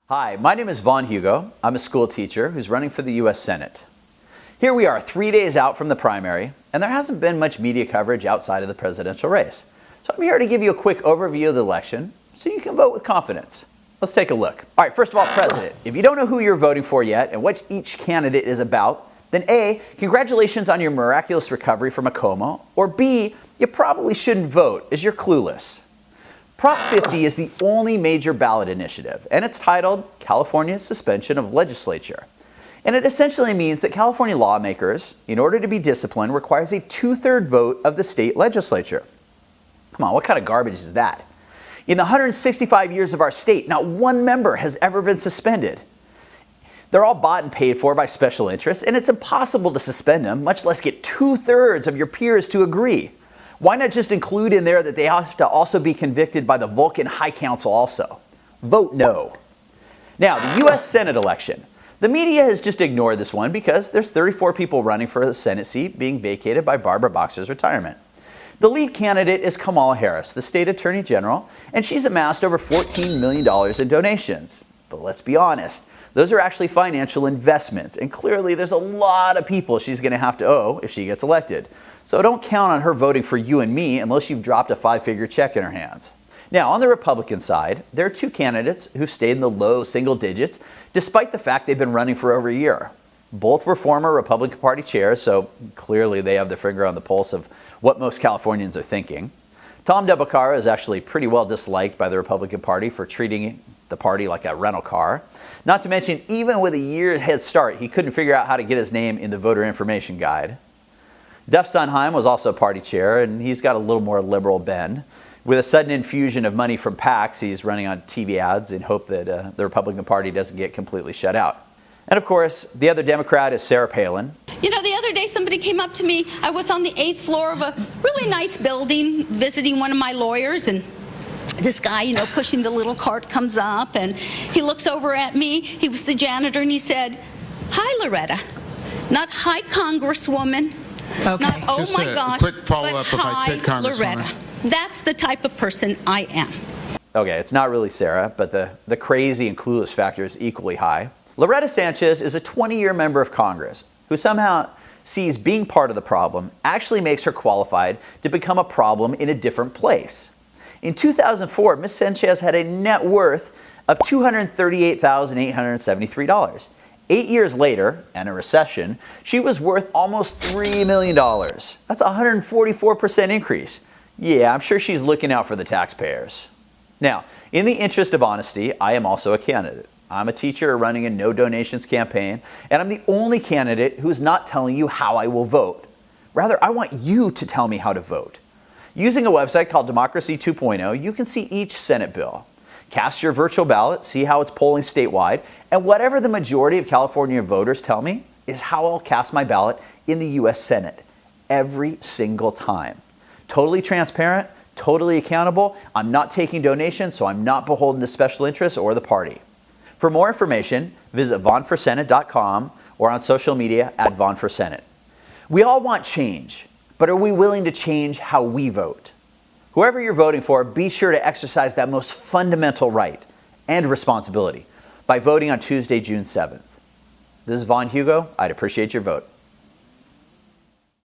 Hi, my name is Hougo. I'm a school teacher who's running for the U.S. Senate. Here we are 3 days out from the primary, and there hasn't been much media coverage outside of the presidential race. So I'm here to give you a quick overview of the election so you can vote with confidence. Let's take a look. All right, first of all, President. If you don't know who you're voting for yet and what each candidate is about, then A, congratulations on your miraculous recovery from a coma, or B, you probably shouldn't vote as you're clueless. Prop 50 is the only major ballot initiative, and it's titled California's Suspension of Legislature. And it essentially means that California lawmakers, in order to be disciplined, requires a 2/3 vote of the state legislature. Come on, what kind of garbage is that? In the 165 years of our state, not one member has ever been suspended. They're all bought and paid for by special interests, and it's impossible to suspend them, much less get 2/3 of your peers to agree. Why not just include in there that they have to also be convicted by the Vulcan High Council also? Vote no. Now, the U.S. Senate election. The media has just ignored this one because there's 34 people running for the Senate seat being vacated by Barbara Boxer's retirement. The lead candidate is Kamala Harris, the state attorney general, and she's amassed over $14 million in donations. But let's be honest, those are actually financial investments, and clearly there's a lot of people she's going to have to owe if she gets elected. So don't count on her voting for you and me unless you've dropped a 5-figure check in her hands. Now, on the Republican side, there are two candidates who've stayed in the low single digits despite the fact they've been running for over a year. Both were former Republican Party chairs, so clearly they have their finger on the pulse of what most Californians are thinking. Tom DeBaccara is actually pretty well disliked by the Republican Party for treating the party like a rental car. Not to mention, even with a year's head start, he couldn't figure out how to get his name in the voter information guide. Duff Sondheim was also party chair, and he's got a little more liberal bend. With a sudden infusion of money from PACs, he's running on TV ads in hope that the Republican Party doesn't get completely shut out. And of course, the other Democrat is Sarah Palin. You know, the other day somebody came up to me. I was on the 8th floor of a really nice building visiting one of my lawyers, and this guy, pushing the little cart comes up, and he looks over at me. He was the janitor, and he said, "Hi, Loretta." Not "Hi, Congresswoman." Okay. Not "Oh Just my a gosh," quick follow-up but if I "Hi, could, Congresswoman. Loretta." That's the type of person I am. Okay, it's not really Sarah, but the crazy and clueless factor is equally high. Loretta Sanchez is a 20-year member of Congress who somehow sees being part of the problem actually makes her qualified to become a problem in a different place. In 2004, Ms. Sanchez had a net worth of $238,873. 8 years later, and a recession, she was worth almost $3 million. That's a 144% increase. Yeah, I'm sure she's looking out for the taxpayers. Now, in the interest of honesty, I am also a candidate. I'm a teacher running a no donations campaign, and I'm the only candidate who's not telling you how I will vote. Rather, I want you to tell me how to vote. Using a website called Democracy 2.0, you can see each Senate bill. Cast your virtual ballot, see how it's polling statewide, and whatever the majority of California voters tell me is how I'll cast my ballot in the U.S. Senate every single time. Totally transparent, totally accountable. I'm not taking donations, so I'm not beholden to special interests or the party. For more information, visit vonforsenate.com or on social media at vonforsenate. We all want change, but are we willing to change how we vote? Whoever you're voting for, be sure to exercise that most fundamental right and responsibility by voting on Tuesday, June 7th. This is Hougo. I'd appreciate your vote.